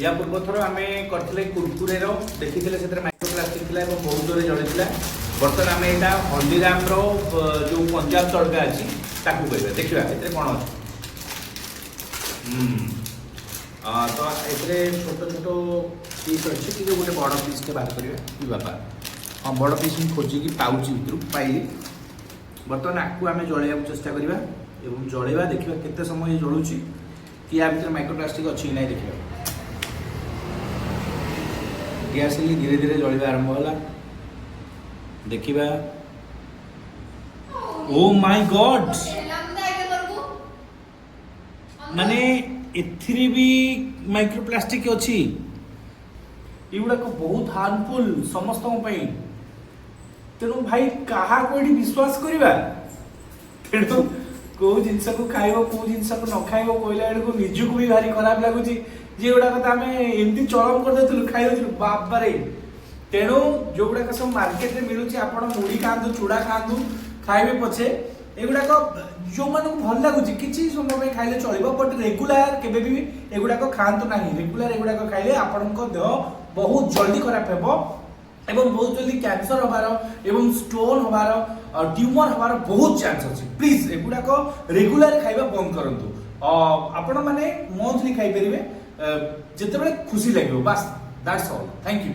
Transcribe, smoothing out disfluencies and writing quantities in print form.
या पूर्व थर आम करते कुरकुरे देखी से माइक्रोप्लास्टिक था बहुत जोर जड़ी बर्तमान आम यहाँ हल्दीराम जो पंजाब तड़का अच्छी ताकू कह देखा ए कौन अच्छे तो ये छोट छोट पीस अच्छे कि गोटे बड़ पीस के बाहर करवा बाबा हाँ बड़ पीस खोजिकी पाउच भितर पाइली बर्तमान आपको आम जलैया चेष्टा करवा जलैवा देखा केते समय जलूची कि या भर माइक्रोप्लास्टिक अच्छी कि ना देखा गैस धीरे धीरे जलवा आरंभ है देखा ओ माय गॉड माने एथिरे भी माइक्रोप्लास्टिक अच्छी युवा बहुत हार्मफुल समस्त तेणु भाई क्या कोई विश्वास करवा तेणु कौ जिनस को खाइब कौ जिनस को न खाइब कहला बेलू निजक भी भारी खराब लगुच जे गुड़ाक आम एमती चलन करदे खाई बाबारे तेणु जो गुड़ाक सब मार्केट में मिलूँ आप मुढ़ी खातु चूड़ा खातु खाइबे पछे एगुड़ाक जो मान भल लगुच कि समय खाइले चलो बट रेगुलार केबे भी एगुड़ाक खातु ना रेगुलार एगुड़ाक खाइले आपण देह बहुत जल्दी खराब हो एवं बहुत जल्दी कैंसर हबार एवं स्टोन हबार ट्यूमर हबार बहुत चांस अच्छी प्लीज एगुड़ाक रेगुलार खाइबा बंद करंतु आपण माने मंथली खाई परिबे जेतेबेले खुशी लागियो बस दैट्स ऑल थैंक यू।